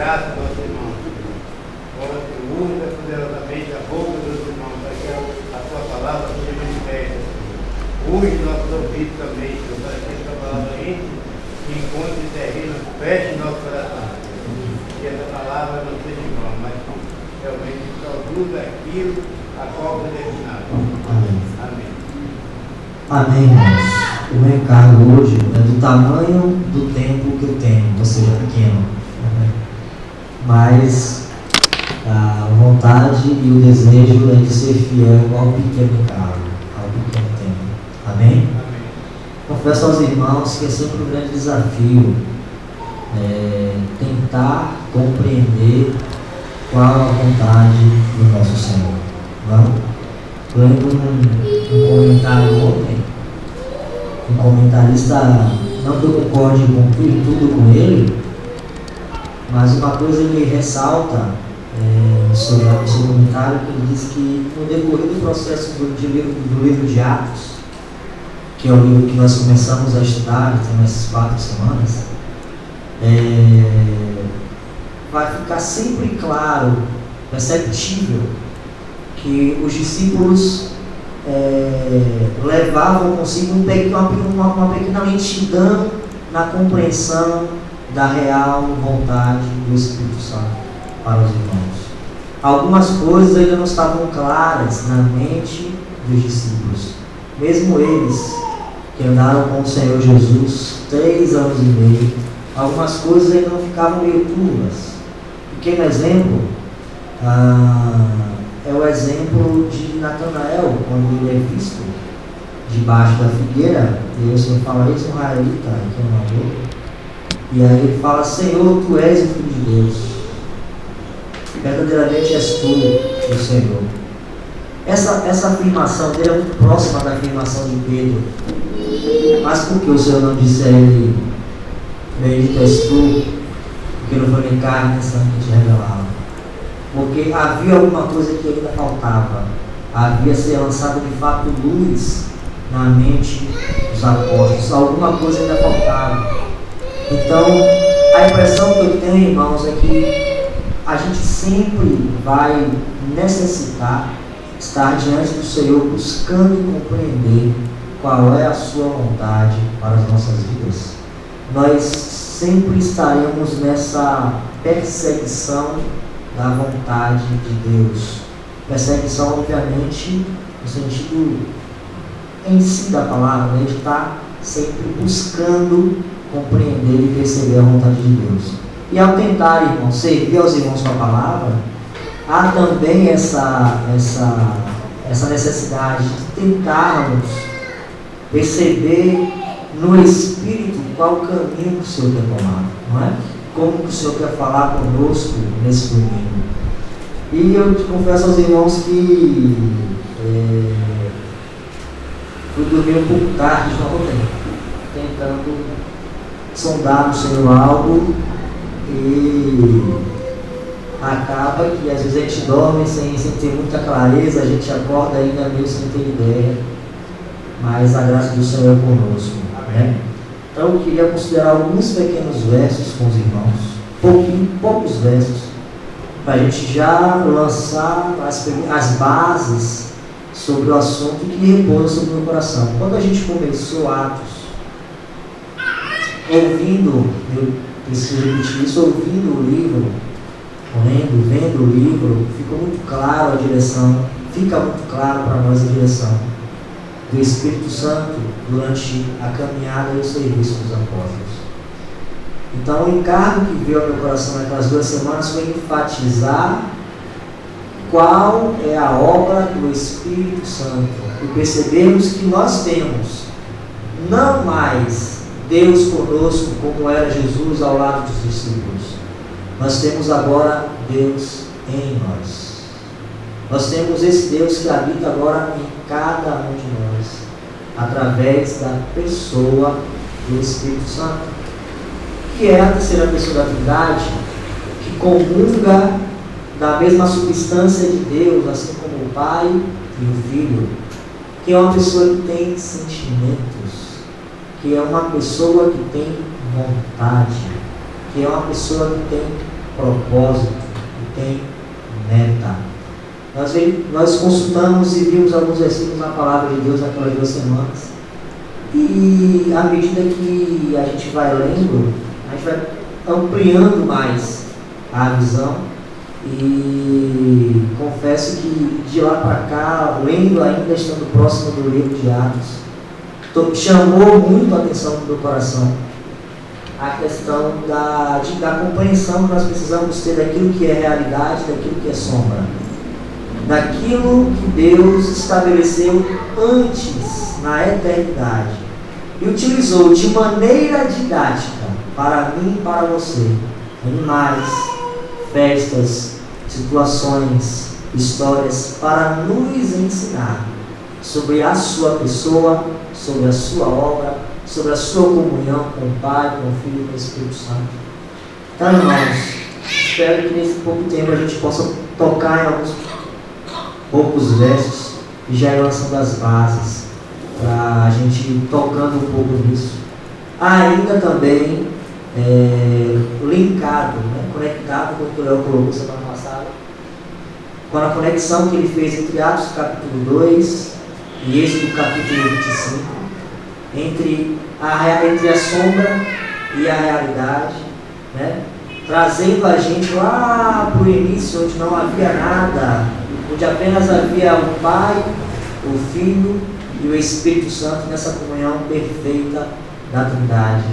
graça, nosso irmão. Usa poderosamente a boca dos irmãos, para que a tua palavra seja manifesta. Use nossos ouvidos também, Senhor, para que essa palavra entre e encontre terreno, feche nosso coração. Que essa palavra não seja em vão, mas realmente produza aquilo a qual foi destinado. Amém. Amém, irmãos. O encargo hoje é do tamanho do tempo que eu tenho, ou seja, pequeno. Mas a vontade e o desejo é de ser fiel ao pequeno encargo, ao pequeno tempo. Amém? Amém. Confesso aos irmãos que é sempre um grande desafio tentar compreender qual a vontade do nosso Senhor. Não? Eu lembro um comentário ontem. Um comentarista, não que eu concorde com tudo com ele, mas uma coisa ele ressalta sobre o seu comentário, que ele diz que no decorrer do processo do livro de Atos, que é o livro que nós começamos a estudar, tem essas 4 semanas, vai ficar sempre claro, perceptível, que os discípulos levavam consigo uma pequena lentidão na compreensão da real vontade do Espírito Santo para os irmãos. Algumas coisas ainda não estavam claras na mente dos discípulos, mesmo eles que andaram com o Senhor Jesus 3 anos e meio, algumas coisas ainda não ficavam meio turvas. Pequeno exemplo, é o exemplo de Natanael, quando ele é visto debaixo da figueira, e aí o Senhor fala: israelita, que não amou. E aí ele fala: Senhor, tu és o Filho de Deus, verdadeiramente és tu o Senhor. Essa afirmação dele é muito próxima da afirmação de Pedro. Mas por que o Senhor não disse a ele: bendito és tu, porque não foi nem carne nem sangue que te revelava? Porque havia alguma coisa que ainda faltava. Havia ser lançado de fato luz na mente dos apóstolos. Alguma coisa ainda faltava. Então, a impressão que eu tenho, irmãos, é que a gente sempre vai necessitar estar diante do Senhor, buscando compreender qual é a sua vontade para as nossas vidas. Nós sempre estaremos nessa perseguição da vontade de Deus. Perseguição, obviamente, no sentido em si da palavra, né? De estar sempre buscando compreender e perceber a vontade de Deus. E ao tentar, irmão, servir aos irmãos com a palavra, há também essa necessidade de tentarmos perceber no Espírito qual o caminho que o Senhor quer tomar, não é? Como que o Senhor quer falar conosco nesse domingo. E eu te confesso aos irmãos que fui dormir um pouco tarde ontem, tentando sondar no Senhor algo, e acaba que às vezes a gente dorme sem ter muita clareza, a gente acorda ainda meio sem ter ideia, mas a graça do Senhor é conosco, né? Então eu queria considerar alguns pequenos versos com os irmãos, poucos versos, para a gente já lançar as bases sobre o assunto que repousa sobre o meu coração. Quando a gente começou Atos, eu preciso repetir isso, ouvindo o livro, vendo o livro, ficou muito claro a direção, fica muito claro para nós a direção do Espírito Santo durante a caminhada e o serviço dos apóstolos. Então o encargo que veio ao meu coração naquelas 2 semanas foi enfatizar qual é a obra do Espírito Santo e percebermos que nós temos não mais Deus conosco como era Jesus ao lado dos discípulos. Nós temos agora Deus em nós. Nós temos esse Deus que habita agora em cada um de nós, através da pessoa do Espírito Santo, que é a terceira pessoa da Trindade, que comunga da mesma substância de Deus, assim como o Pai e o Filho, que é uma pessoa que tem sentimentos, que é uma pessoa que tem vontade, que é uma pessoa que tem propósito e tem meta. Nós consultamos e vimos alguns versículos na palavra de Deus naquelas 2 semanas. E à medida que a gente vai lendo, a gente vai ampliando mais a visão. E confesso que de lá para cá, lendo ainda, estando próximo do livro de Atos, chamou muito a atenção do meu coração a questão da compreensão que nós precisamos ter daquilo que é realidade, daquilo que é sombra, daquilo que Deus estabeleceu antes, na eternidade, e utilizou de maneira didática para mim e para você, animais, festas, situações, histórias, para nos ensinar sobre a sua pessoa, sobre a sua obra, sobre a sua comunhão com o Pai, com o Filho e com o Espírito Santo. Então, irmãos, espero que nesse pouco tempo a gente possa tocar em alguns poucos versos e já ir lançando as bases para a gente ir tocando um pouco nisso. Ainda também linkado, conectado com o que o Léo colocou semana passada, com a conexão que ele fez entre Atos capítulo 2 e Êxodo capítulo 25, entre a sombra e a realidade, trazendo a gente lá para o início, onde não havia nada, onde apenas havia o Pai, o Filho e o Espírito Santo nessa comunhão perfeita da Trindade,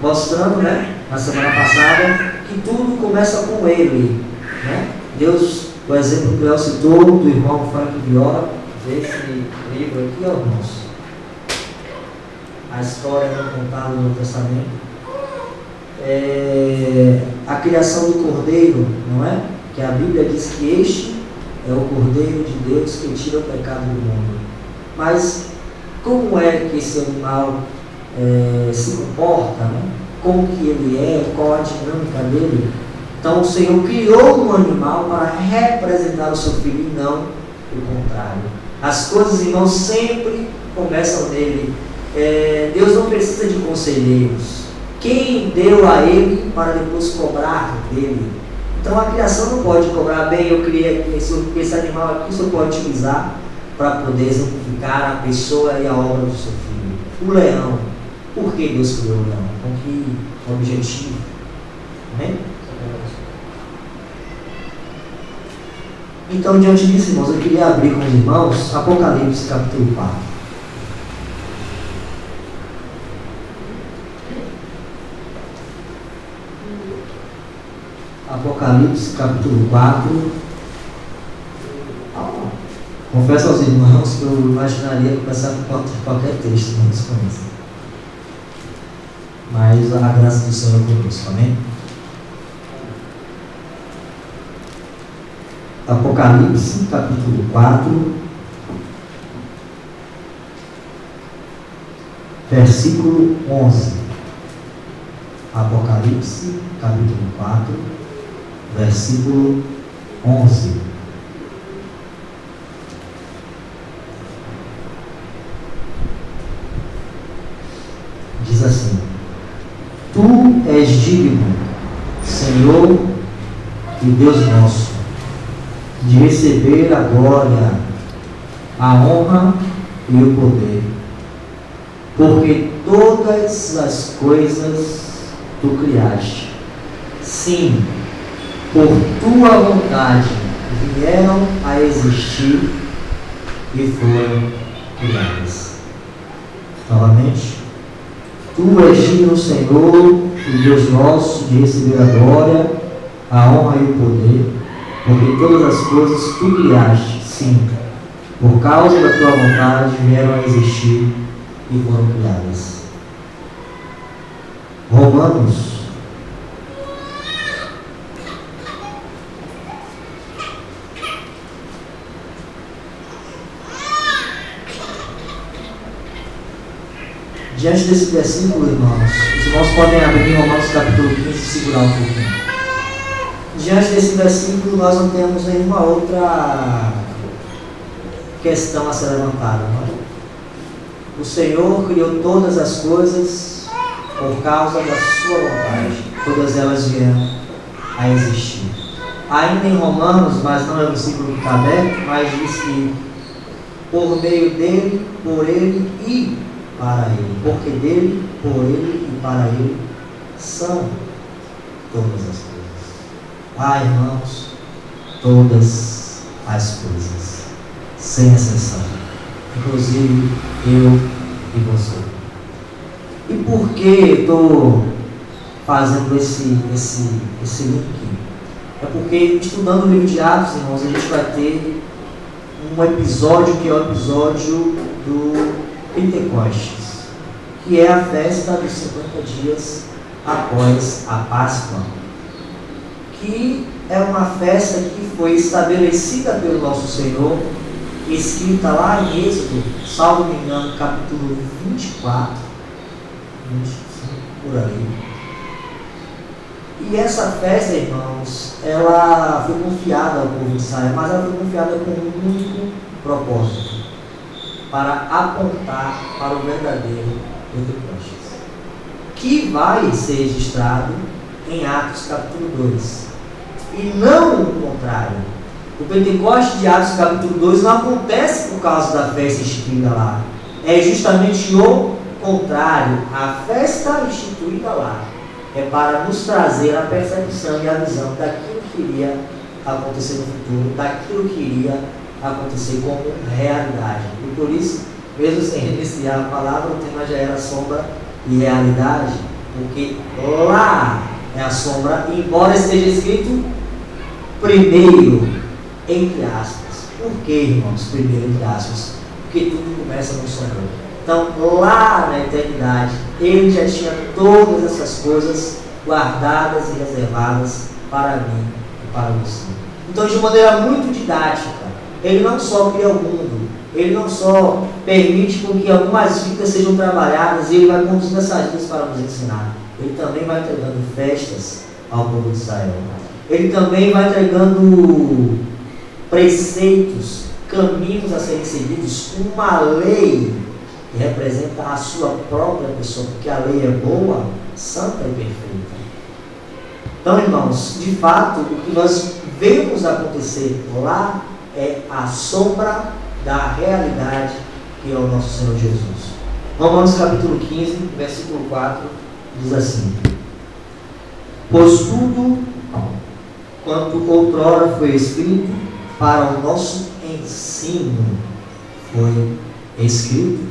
mostrando, na semana passada, que tudo começa com Ele, Deus, o exemplo que o Léo citou, do irmão Frank Viola, desse livro aqui, irmãos, a história não contada no Testamento, a criação do Cordeiro, não é? Que a Bíblia diz que este é o Cordeiro de Deus que tira o pecado do mundo. Mas como é que esse animal se comporta, como que ele é, qual a dinâmica dele? Então o Senhor criou um animal para representar o seu filho e não o contrário. As coisas, irmãos, sempre começam nele. Deus não precisa de conselheiros. Quem deu a ele para depois cobrar dele? Então a criação não pode cobrar. Bem, eu criei esse animal aqui, o Senhor pode utilizar para poder exemplificar a pessoa e a obra do seu filho. O leão, por que Deus criou o leão? Com que objetivo? Amém? Então, diante disso, irmãos, eu queria abrir com os irmãos Apocalipse capítulo 4. Apocalipse capítulo 4. Confesso aos irmãos que eu imaginaria começar com qualquer texto, não desconheço. Mas a graça do Senhor é conosco, amém? Apocalipse capítulo 4, versículo 11. Apocalipse capítulo 4, versículo 11. Diz assim: Tu és digno, Senhor e Deus nosso, de receber a glória, a honra e o poder, porque todas as coisas tu criaste, sim, por tua vontade vieram a existir e foram criadas. Novamente: Tu és digno, Senhor e Deus nosso, de receber a glória, a honra e o poder, porque todas as coisas tu criaste, sim, por causa da tua vontade vieram a existir e foram criadas. Romanos diante desse versículo, irmãos, os irmãos podem abrir em Romanos capítulo 15 e segurar um pouquinho. Diante desse versículo, nós não temos nenhuma outra questão a ser levantada. Não é? O Senhor criou todas as coisas por causa da sua vontade. Todas elas vieram a existir. Ainda em Romanos, mas não é o versículo que está aberto, mas diz que por meio dele, por ele e para ele. Porque dele, por ele e para ele são todas as coisas. Irmãos, todas as coisas, sem exceção, inclusive eu e você. E por que eu estou fazendo esse link? É porque, estudando o livro de Atos, irmãos, a gente vai ter um episódio que é o episódio do Pentecostes, que é a festa dos 50 dias após a Páscoa, que é uma festa que foi estabelecida pelo nosso Senhor, escrita lá em Êxodo, salvo me engano, capítulo 24, 25, por ali. E essa festa, irmãos, ela foi confiada ao povo de Israel, mas ela foi confiada com um único propósito: para apontar para o verdadeiro Pentecostes, que vai ser registrado em Atos capítulo 2. E não o contrário. O Pentecostes de Atos capítulo 2 não acontece por causa da festa instituída lá. É justamente o contrário. A festa instituída lá é para nos trazer a percepção e a visão daquilo que iria acontecer no futuro, daquilo que iria acontecer como realidade. E por isso, mesmo sem iniciar a palavra, o tema já era sombra e realidade, porque lá é a sombra, embora esteja escrito primeiro, entre aspas. Por que, irmãos, primeiro, entre aspas? Porque tudo começa no Senhor. Então, lá na eternidade, Ele já tinha todas essas coisas guardadas e reservadas para mim e para você. Então, de maneira muito didática, Ele não só cria o mundo, Ele não só permite com que algumas vidas sejam trabalhadas e Ele vai conduzindo essas vidas para nos ensinar. Ele também vai entregando festas ao povo de Israel. Ele também vai entregando preceitos, caminhos a serem seguidos, uma lei que representa a sua própria pessoa, porque a lei é boa, santa e perfeita. Então, irmãos, de fato, o que nós vemos acontecer lá é a sombra da realidade que é o nosso Senhor Jesus. Romanos capítulo 15, versículo 4, diz assim: pois tudo quanto outrora foi escrito para o nosso ensino foi escrito,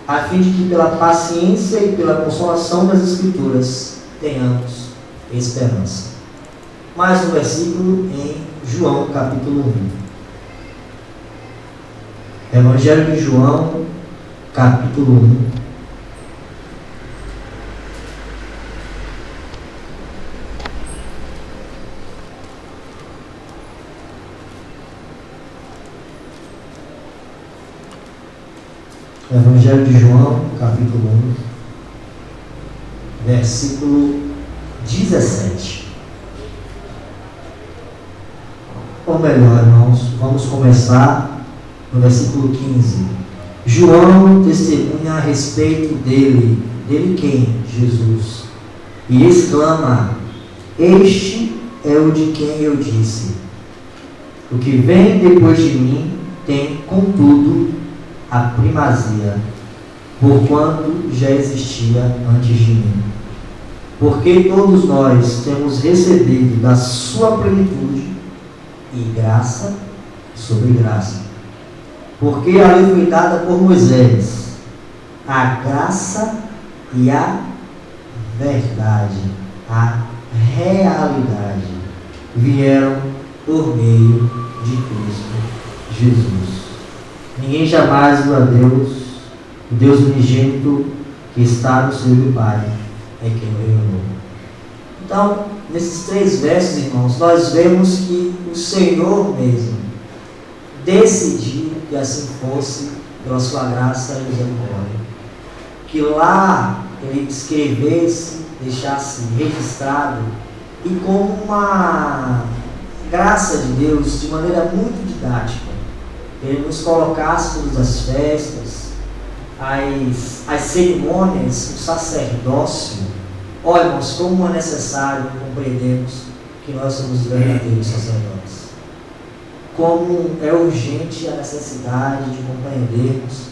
a fim de que pela paciência e pela consolação das Escrituras tenhamos esperança. Mais um versículo em João capítulo 1. Evangelho de João capítulo 1. Evangelho de João, capítulo 1, versículo 17. Ou melhor, irmãos, vamos começar no versículo 15. João testemunha a respeito dele. Dele quem? Jesus. E exclama: este é o de quem eu disse: o que vem depois de mim tem, contudo, a primazia, porquanto já existia antes de mim. Porque todos nós temos recebido da sua plenitude e graça sobre graça. Porque a lei foi dada por Moisés, a graça e a verdade, a realidade, vieram por meio de Cristo Jesus. Ninguém jamais viu a Deus, o Deus unigênito que está no seio do Pai, é quem o revelou. Então, nesses 3 versos, irmãos, nós vemos que o Senhor mesmo decidiu que assim fosse, pela sua graça e misericórdia. Que lá Ele escrevesse, deixasse registrado, e como uma graça de Deus, de maneira muito didática, Ele nos colocasse todas as festas, as cerimônias, o sacerdócio. Olha, irmãos, como é necessário compreendermos que nós somos verdadeiros sacerdotes. Como é urgente a necessidade de compreendermos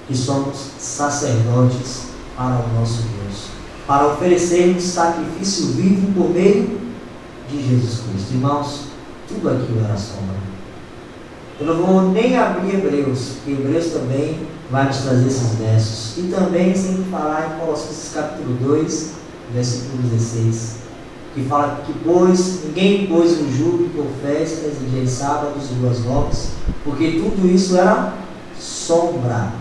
que somos sacerdotes para o nosso Deus, para oferecermos sacrifício vivo por meio de Jesus Cristo. Irmãos, tudo aquilo era sombra. Eu não vou nem abrir Hebreus, porque Hebreus também vai nos trazer esses versos. E também sem falar em Colossenses capítulo 2, versículo 16, que fala que ninguém pôs o jugo por festas e dias sábados e luas novas, porque tudo isso era sombra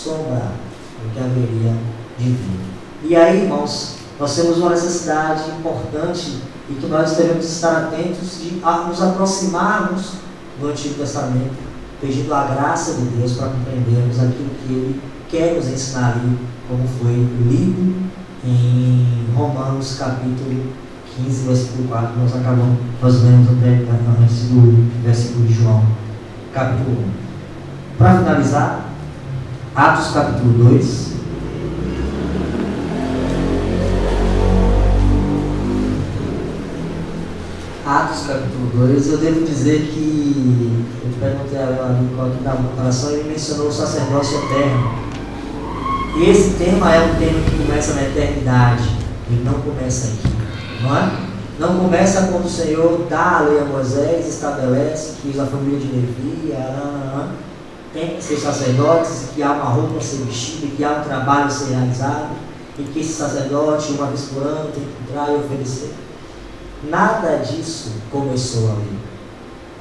do que haveria de vir. E aí, irmãos, nós temos uma necessidade importante e que nós devemos estar atentos de nos aproximarmos do Antigo Testamento, pedindo a graça de Deus para compreendermos aquilo que Ele quer nos ensinar ali, como foi lido em Romanos capítulo 15, versículo 4, nós lemos até antes do versículo de João, capítulo 1. Para finalizar, Atos capítulo 2. Atos capítulo 2, eu devo dizer que eu perguntei a ela ali qual que dá uma comparação e ele mencionou o sacerdócio eterno. E esse tema é um tema que começa na eternidade, ele não começa aqui, não é? Não começa quando o Senhor dá a lei a Moisés, estabelece que a família de Levi tem que ser sacerdotes, que há uma roupa a ser vestida, que há um trabalho a ser realizado, e que esse sacerdote, uma vez por ano, tem que entrar e oferecer. Nada disso começou ali.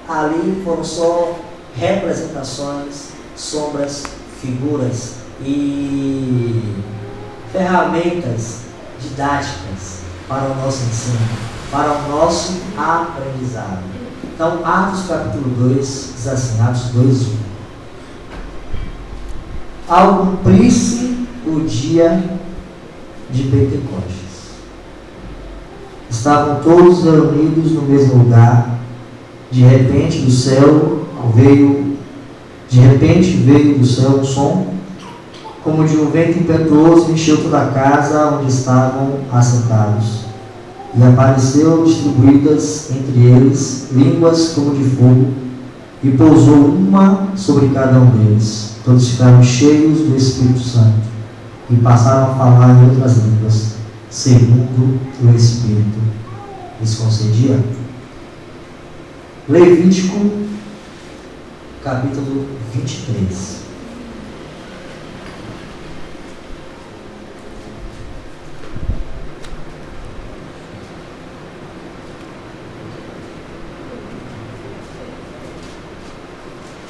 Ali foram só representações, sombras, figuras e ferramentas didáticas para o nosso ensino, para o nosso aprendizado. Então, Atos capítulo 2 diz assim, Atos 2:1. Ao cumprir-se o dia de Pentecostes, estavam todos reunidos no mesmo lugar. De repente veio do céu um som, como de um vento impetuoso, encheu toda a casa onde estavam assentados. E apareceu distribuídas entre eles línguas como de fogo, e pousou uma sobre cada um deles. Todos ficaram cheios do Espírito Santo e passaram a falar em outras línguas, segundo o Espírito lhes concedia. Levítico, capítulo 23.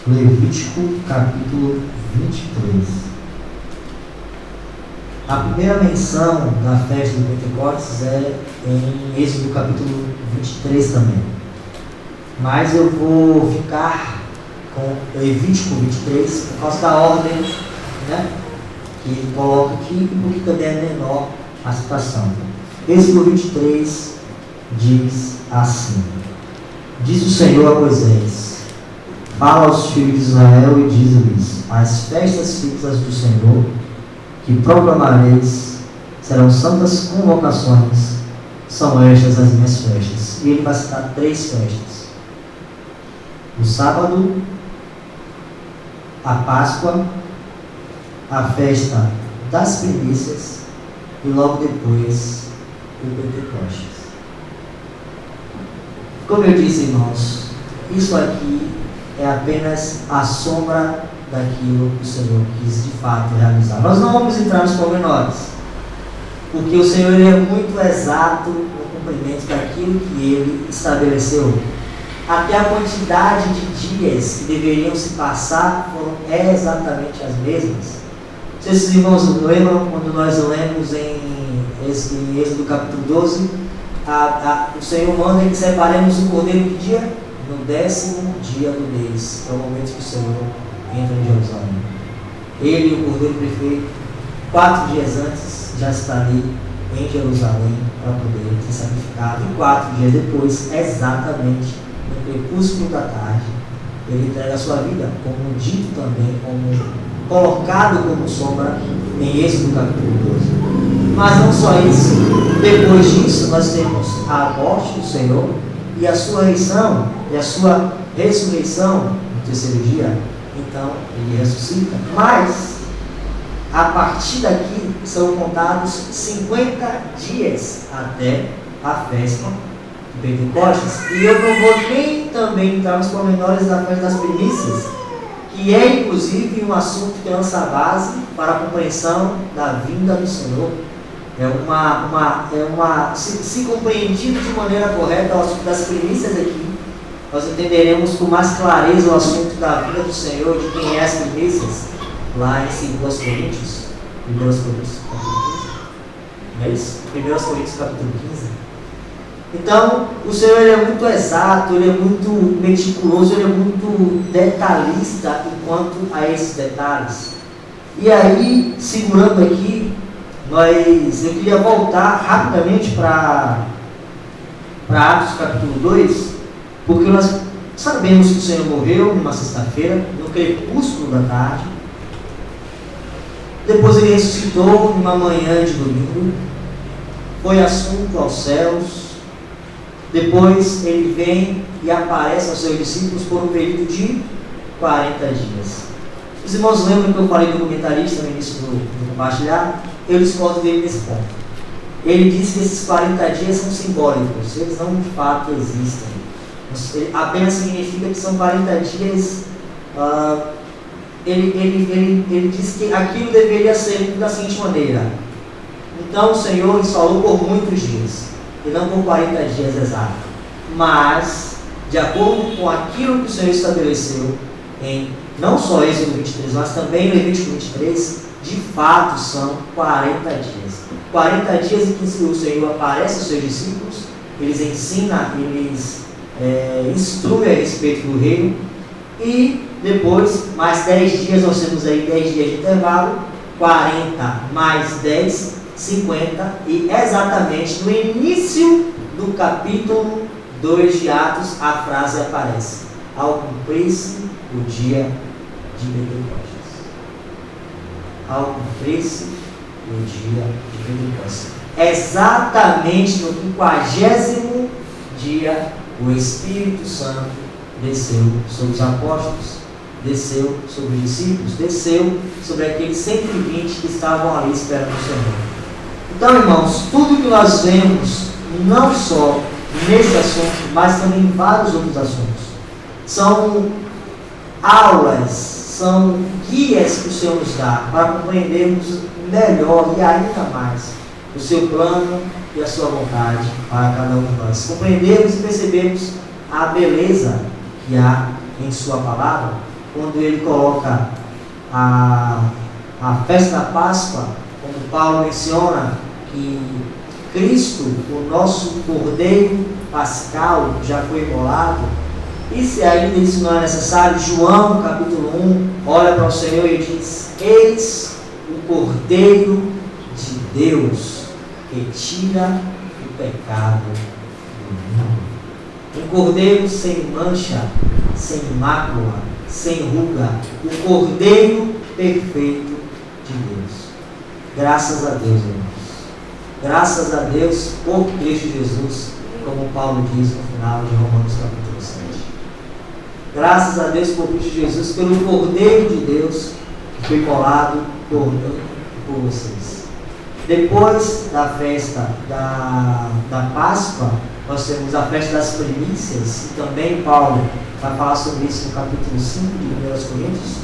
Levítico, capítulo 23. A primeira menção da festa do Pentecostes é em Êxodo capítulo 23 também. Mas eu vou ficar com Levítico 23 por causa da ordem, né, que ele coloca aqui, porque também é menor a citação. Êxodo 23 diz assim: diz o Senhor a Moisés: fala aos filhos de Israel e diz-lhes: as festas fixas do Senhor que proclamareis serão santas convocações, são estas as minhas festas. E ele vai citar 3 festas: o sábado, a Páscoa, a festa das primícias e logo depois o Pentecostes. Como eu disse, irmãos, isso aqui é apenas a sombra daquilo que o Senhor quis de fato realizar. Nós não vamos entrar nos pormenores, porque o Senhor é muito exato no cumprimento daquilo que Ele estabeleceu. Até a quantidade de dias que deveriam se passar foram exatamente as mesmas. Se esses irmãos lembram, quando nós lemos em Êxodo capítulo 12, o Senhor manda que separemos o cordeiro de dia? No 10º dia do mês, é o momento que o Senhor entra em Jerusalém. Ele e o cordeiro perfeito, 4 dias antes, já está ali em Jerusalém para poder ser sacrificado. E 4 dias depois, exatamente no crepúsculo da tarde, ele entrega a sua vida, como dito também, como colocado como sombra em Êxodo capítulo 12. Mas não só isso, depois disso nós temos a morte do Senhor e a sua ressurreição no terceiro dia. Então ele ressuscita. Mas a partir daqui são contados 50 dias até a festa de Pentecostes. E eu não vou nem também entrar nos pormenores da festa das primícias, que é inclusive um assunto que lança a base para a compreensão da vinda do Senhor. Se compreendido de maneira correta o assunto das primícias aqui, nós entenderemos com mais clareza o assunto da vinda do Senhor, de quem é as primícias, lá em 2 Coríntios, 1 Coríntios capítulo 15. Não é isso? 1 Coríntios capítulo 15. Então, o Senhor ele é muito exato, ele é muito meticuloso, ele é muito detalhista quanto a esses detalhes. E aí, segurando aqui, eu queria voltar rapidamente para Atos capítulo 2, porque nós sabemos que o Senhor morreu numa sexta-feira, no crepúsculo da tarde. Depois ele ressuscitou numa manhã de domingo, foi assunto aos céus. Depois ele vem e aparece aos seus discípulos por um período de 40 dias. Os irmãos lembram que eu falei do comentarista no início do compartilhar? Eu discordo dele nesse ponto. Ele diz que esses 40 dias são simbólicos, eles não de fato existem. Apenas significa que são 40 dias. Ele diz que aquilo deveria ser da seguinte maneira: então o Senhor lhes falou por muitos dias, e não por 40 dias exatos, mas de acordo com aquilo que o Senhor estabeleceu em não só Êxodo 23, mas também no Levítico 23, de fato são 40 dias. 40 dias em que o Senhor aparece aos seus discípulos, eles ensinam, eles instruem a respeito do reino, e depois, mais 10 dias, nós temos aí 10 dias de intervalo, 40 mais 10, 50, e exatamente no início do capítulo 2 de Atos, a frase aparece: ao cumprir-se o dia de Pentecostes. Ao cumprir-se o dia de Pentecostes. Exatamente no 50º dia, o Espírito Santo desceu sobre os apóstolos, desceu sobre os discípulos, desceu sobre aqueles 120 que estavam ali esperando o Senhor. Então, irmãos, tudo que nós vemos, não só nesse assunto, mas também em vários outros assuntos, são aulas, são guias que o Senhor nos dá para compreendermos melhor e ainda mais o seu plano e a sua vontade para cada um de nós. Compreendermos e percebermos a beleza que há em sua palavra, quando ele coloca a festa da Páscoa, como Paulo menciona que Cristo, o nosso Cordeiro Pascal, já foi imolado. E se ainda isso não é necessário, João capítulo 1 olha para o Senhor e diz: eis o Cordeiro de Deus que tira o pecado do mundo. Um Cordeiro sem mancha, sem mácula, sem ruga, o Cordeiro perfeito de Deus. Graças a Deus, irmãos. Graças a Deus por Cristo Jesus, como Paulo diz no final de Romanos capítulo 7. Graças a Deus por Cristo Jesus, pelo Cordeiro de Deus que foi colado por mim e por vocês. Depois da festa da Páscoa, nós temos a festa das primícias, e também Paulo vai falar sobre isso no capítulo 5 de 1 Coríntios.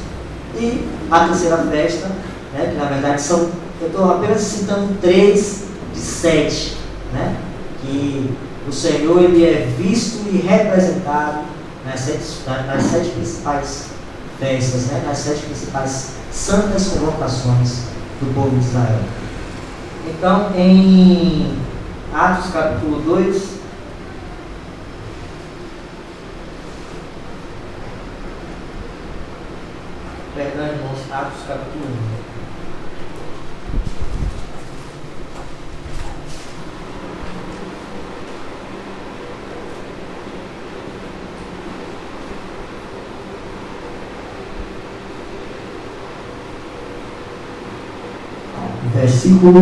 E a terceira festa, que na verdade eu estou apenas citando 3 de 7, que o Senhor ele é visto e representado nas 7 principais festas, nas 7 principais santas convocações do povo de Israel. Então, em Atos capítulo 2, perdão, irmãos, Atos capítulo 1. Versículo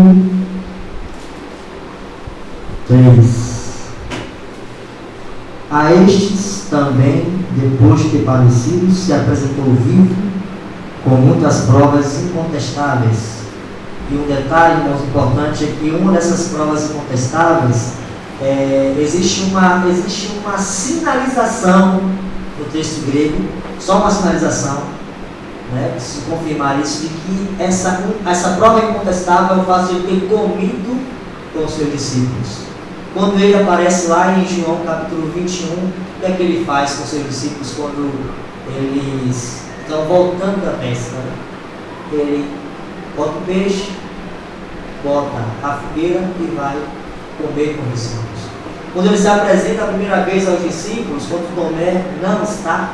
A estes também, depois de ter padecido, se apresentou vivo, com muitas provas incontestáveis. E um detalhe muito importante é que uma dessas provas incontestáveis, existe uma sinalização no texto grego, só uma sinalização, né, preciso confirmar isso, de que essa prova incontestável é o fato de ele ter comido com os seus discípulos. Quando ele aparece lá em João capítulo 21, o que é que ele faz com os seus discípulos quando eles estão voltando da pesca? Né? Ele bota o peixe, bota a fogueira e vai comer com os discípulos. Quando ele se apresenta a primeira vez aos discípulos, quando Tomé não está,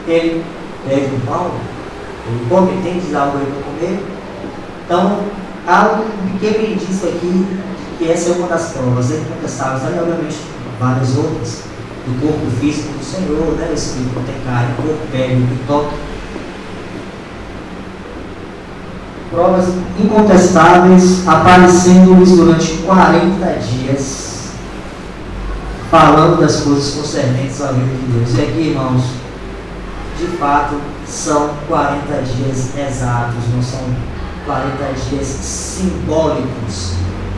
ele pede um pão, ele come, tem de dar algo para comer. Então, há um pequeno indício aqui que essa é uma das provas incontestáveis, né? Obviamente várias outras, do corpo físico do Senhor, né? O Espírito não tem carne, o corpo pele, o toque. Provas incontestáveis aparecendo-lhes durante 40 dias, falando das coisas concernentes à vida de Deus. E aqui, irmãos, de fato, são 40 dias exatos, não são 40 dias simbólicos.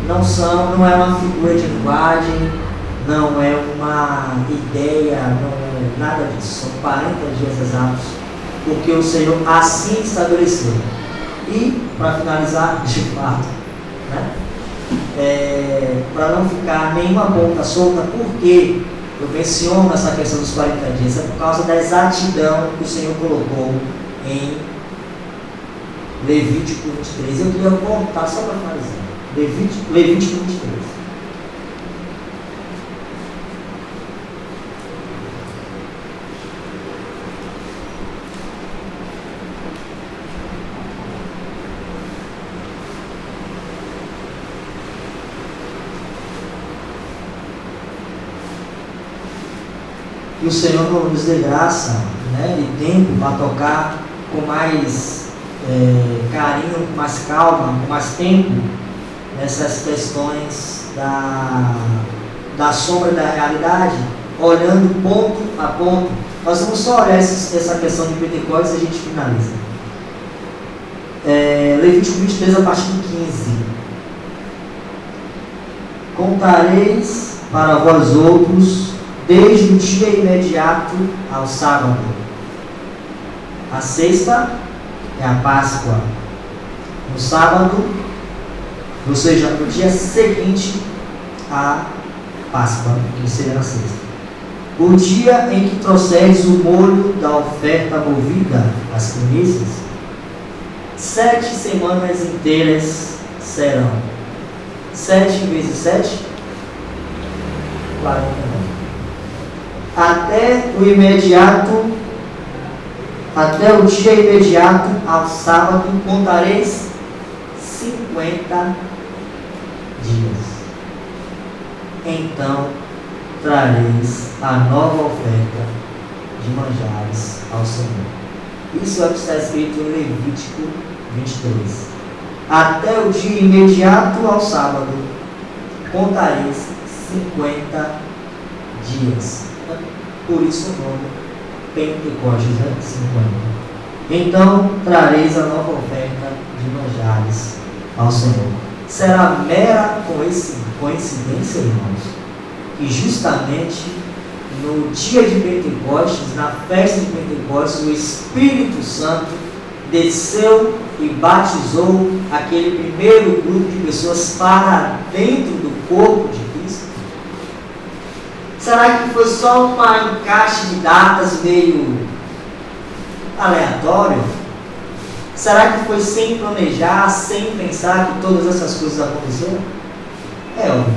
Não é uma figura de linguagem, não é uma ideia, não é nada disso. São 40 dias exatos, porque o Senhor assim estabeleceu. E, para finalizar, de fato, né, para não ficar nenhuma ponta solta, porque eu menciono essa questão dos 40 dias, é por causa da exatidão que o Senhor colocou em Levítico 23. Eu queria voltar só para finalizar. Levítico 23. Que o Senhor nos dê graça, né, e tempo para tocar com mais carinho, com mais calma, com mais tempo nessas questões da sombra da realidade, olhando ponto a ponto. Nós vamos só olhar essa questão de Pentecostes e a gente finaliza. Levítico 23, a partir do 15. Contareis para vós outros desde o dia imediato ao sábado. A sexta é a Páscoa. No sábado, ou seja, no dia seguinte à Páscoa, que seria na sexta. O dia em que trouxeres o molho da oferta movida, as primícias, 7 semanas inteiras serão. 7 vezes 7, 49. Até o dia imediato ao sábado, contareis 50 dias. Então trareis a nova oferta de manjares ao Senhor. Isso é o que está escrito em Levítico 23. Até o dia imediato ao sábado, contareis 50 dias. Por isso o nome Pentecostes, né? 50. Então trareis a nova oferta de manjares ao Senhor. Será mera coincidência, irmãos, que justamente no dia de Pentecostes, na festa de Pentecostes, o Espírito Santo desceu e batizou aquele primeiro grupo de pessoas para dentro do corpo de Cristo? Será que foi só um encaixe de datas meio aleatório? Será que foi sem planejar, sem pensar que todas essas coisas aconteceram? É óbvio.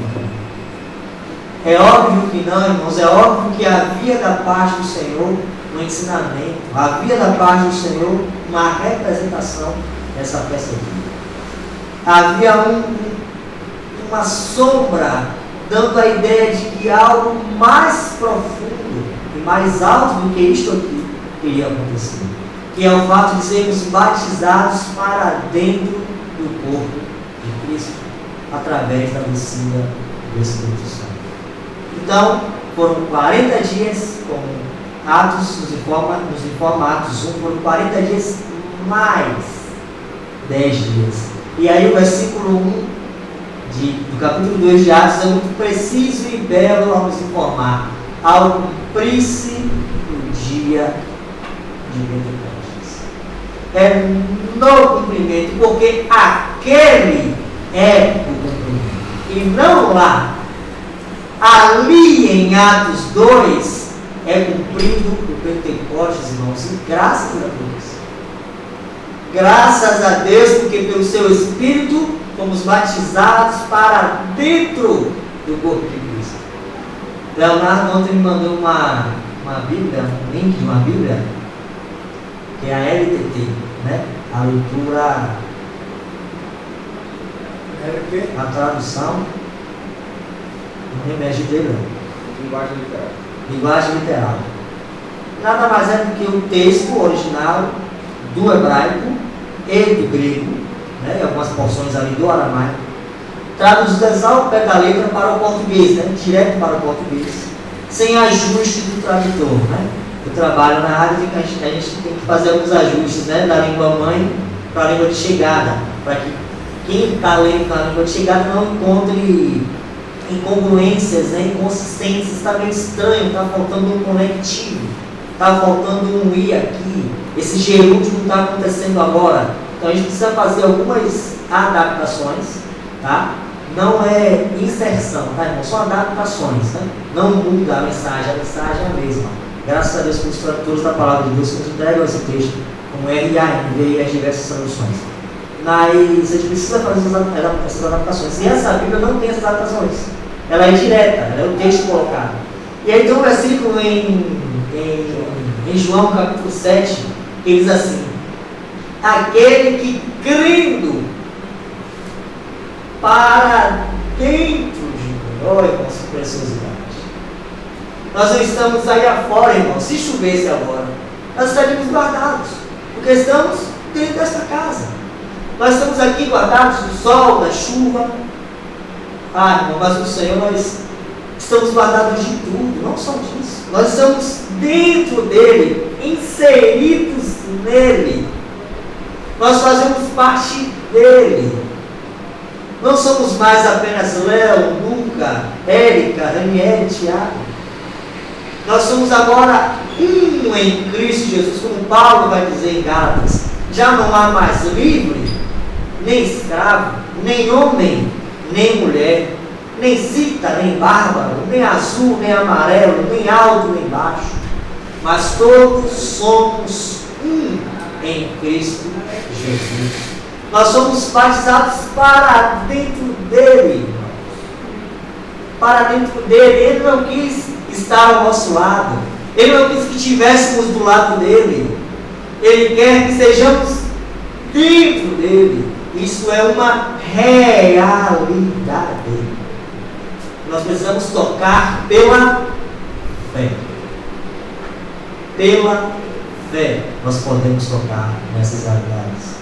É óbvio que não, irmãos. É óbvio que havia da parte do Senhor um ensinamento, havia da parte do Senhor uma representação dessa festa aqui. Havia uma sombra dando a ideia de que algo mais profundo e mais alto do que isto aqui iria acontecer, que é o fato de sermos batizados para dentro do corpo de Cristo através da descida do Espírito Santo. Então, foram 40 dias, como Atos nos informa Atos 1, foram 40 dias mais 10 dias. E aí o versículo 1 do capítulo 2 de Atos é muito preciso e belo ao nos informar. Ao cumprir-se o dia de Pentecostes. É no cumprimento, porque aquele é o cumprimento. E não lá. Ali em Atos 2 é cumprido o Pentecostes, irmãos. E graças a Deus. Graças a Deus, porque pelo seu Espírito fomos batizados para dentro do corpo de Cristo. Leonardo ontem me mandou uma Bíblia, um link de uma Bíblia, que é a LTT, né? A leitura, a tradução, não remédio dele, linguagem literal. Nada mais é do que o texto original do hebraico e do grego, né? Algumas porções ali do aramaico, traduzidas ao pé da letra para o português, né? Direto para o português, sem ajuste do tradutor, né? Eu trabalho na área de que a gente tem que fazer alguns ajustes, né? Da língua mãe para a língua de chegada, para que quem está lendo na língua de chegada não encontre incongruências, né? Inconsistências. Está meio estranho, está faltando um conectivo, está faltando um i aqui, esse gerúndio não está acontecendo agora. Então a gente precisa fazer algumas adaptações, tá? Não é inserção, tá, irmão? São adaptações, né? Não muda a mensagem é a mesma. Graças a Deus pelos tradutores da palavra de Deus que nos entregam esse texto, como RANV e as diversas traduções. Mas a gente precisa fazer essas adaptações. E essa Bíblia não tem essas adaptações. Ela é direta, ela é o texto colocado. E aí tem um versículo em João capítulo 7, que diz assim: aquele que crendo para dentro de mim. Olha, irmãos, que preciosidade. Nós não estamos aí afora, irmãos. Se chovesse agora, nós estaríamos guardados, porque estamos dentro desta casa. Nós estamos aqui guardados do sol, da chuva. Irmão, mas no Senhor nós estamos guardados de tudo, não só disso. Nós estamos dentro dele, inseridos nele. Nós fazemos parte dele. Não somos mais apenas Léo, Luca, Érica, Daniel, Tiago. Nós somos agora um em Cristo Jesus, como Paulo vai dizer em Gálatas. Já não há mais livre, nem escravo, nem homem, nem mulher, nem cita, nem bárbaro, nem azul, nem amarelo, nem alto, nem baixo. Mas todos somos um em Cristo Jesus. Nós somos batizados para dentro dele, irmãos. Para dentro dele. Ele não quis estar ao nosso lado. Ele não quis que estivéssemos do lado dele. Ele quer que sejamos dentro dele. Isso é uma realidade. Nós precisamos tocar pela fé. Pela fé nós podemos tocar nessas realidades.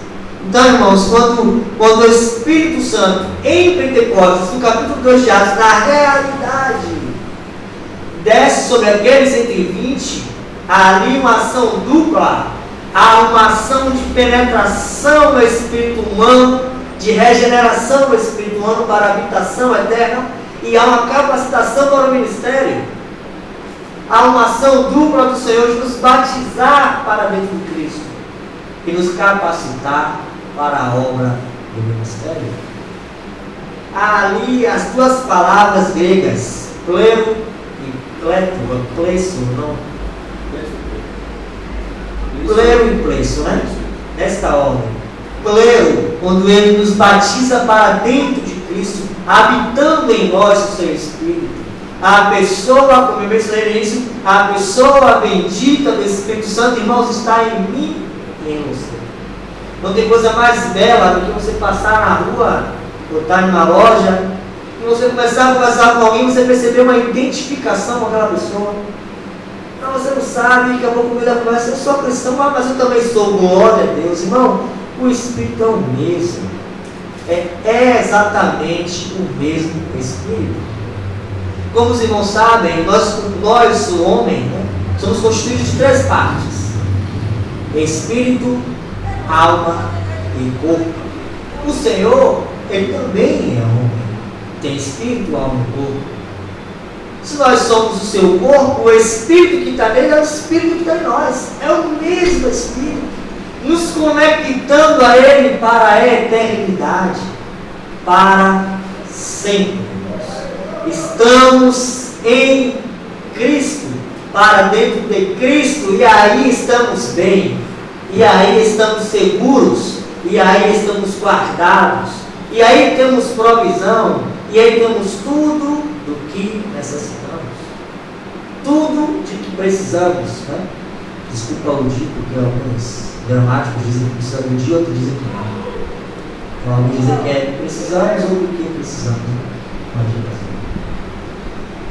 Então, irmãos, quando o Espírito Santo, em Pentecostes, no capítulo 2 de Atos, na realidade, desce sobre aqueles 120, há ali uma ação dupla. Há uma ação de penetração no espírito humano, de regeneração do espírito humano para a habitação eterna, e há uma capacitação para o ministério. Há uma ação dupla do Senhor de nos batizar para dentro de Cristo e nos capacitar para a obra do ministério. Há ali as duas palavras gregas, plero e kleto, plesso, não? Plero e plesso, né? Nesta ordem. Plero, quando ele nos batiza para dentro de Cristo, habitando em nós o seu Espírito. A pessoa, como eu mencionei nisso, a pessoa bendita do Espírito Santo, irmãos, está em mim e em você. Não tem coisa mais bela do que você passar na rua, ou estar em uma loja, e você começar a conversar com alguém, você perceber uma identificação com aquela pessoa. Então você não sabe, daqui a pouco no meio da conversa, eu sou cristão, mas eu também sou, glória a Deus. Irmão, o Espírito é o mesmo. É exatamente o mesmo Espírito. Como os irmãos sabem, nós o homem, né, somos constituídos de 3 partes: espírito, alma e corpo. O Senhor, Ele também é homem, tem espírito, alma e corpo. Se nós somos o seu corpo, o espírito que está nele é o espírito que está em nós, é o mesmo espírito, nos conectando a Ele para a eternidade, para sempre. Estamos em Cristo, para dentro de Cristo, e aí estamos bem, e aí estamos seguros, e aí estamos guardados, e aí temos provisão, e aí temos tudo do que necessitamos, tudo de que precisamos, né? Desculpa o dia, porque alguns gramáticos dizem que precisamos do dia, outros dizem que não. Então, alguns dizem que é precisamos ou do que precisamos. Imagina.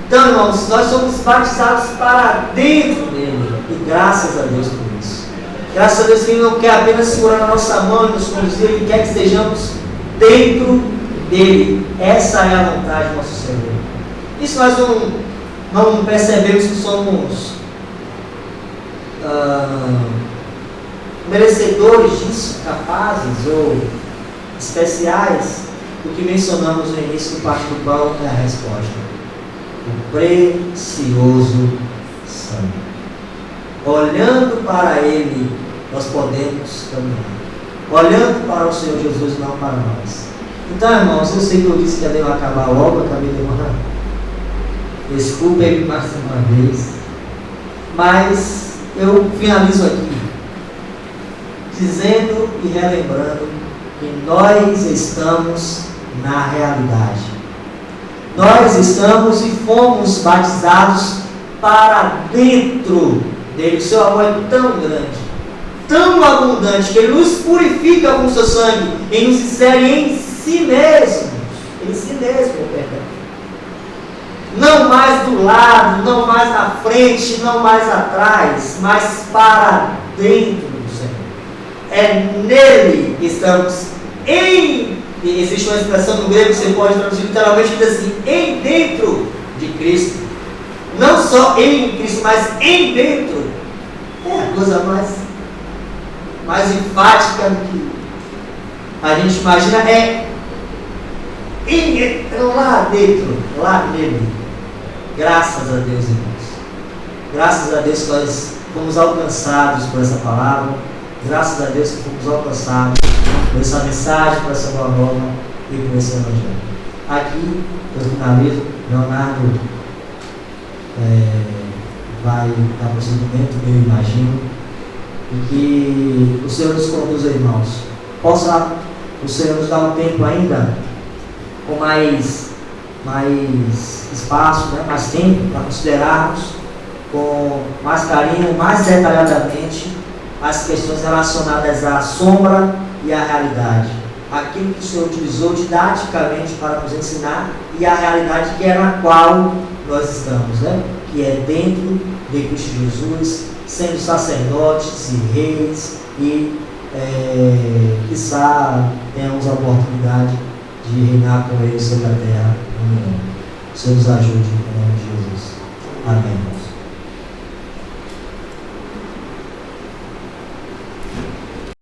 Então, irmãos, nós somos batizados para dentro dele, e graças a Deus por isso. Graças a Deus que Ele não quer apenas segurar na nossa mão e nos conduzir, Ele quer que estejamos dentro dele. Essa é a vontade do nosso Senhor. Isso nós não percebemos que somos merecedores disso, capazes ou especiais, do que mencionamos no início do parte do qual é a resposta: o precioso sangue. Olhando para Ele, nós podemos caminhar. Olhando para o Senhor Jesus, não para nós. Então, irmãos, eu sei que eu disse que ia acabar logo, eu acabei demorando. Desculpem mais uma vez, mas eu finalizo aqui dizendo e relembrando que nós estamos na realidade. Nós estamos e fomos batizados para dentro dele. O seu amor é tão grande, tão abundante, que Ele nos purifica com o seu sangue e nos insere em si mesmo. Em si mesmo, perdão. Não mais do lado, não mais na frente, não mais atrás, mas para dentro do Senhor. É nele que estamos em. Existe uma expressão no grego que você pode traduzir literalmente, diz assim: em dentro de Cristo. Não só em Cristo, mas em dentro. É a coisa mais enfática do que a gente imagina, é lá dentro, lá nele. Graças a Deus, irmãos. Graças a Deus que nós fomos alcançados por essa palavra. Graças a Deus que fomos alcançados por essa mensagem, por essa boa nova e por esse evangelho. Aqui, eu finalizo. Leonardo vai dar prosseguimento, eu imagino, e que o Senhor nos conduza, irmãos. Possa o Senhor nos dar um tempo ainda com mais espaço, né, mais tempo para considerarmos com mais carinho, mais detalhadamente as questões relacionadas à sombra e à realidade. Aquilo que o Senhor utilizou didaticamente para nos ensinar e a realidade que é na qual nós estamos, né? Que é dentro de Cristo Jesus, sendo sacerdotes e reis e, quiçá, tenhamos a oportunidade de reinar com Ele sobre a terra. Amém. O Senhor nos ajude em nome de Jesus. Amém.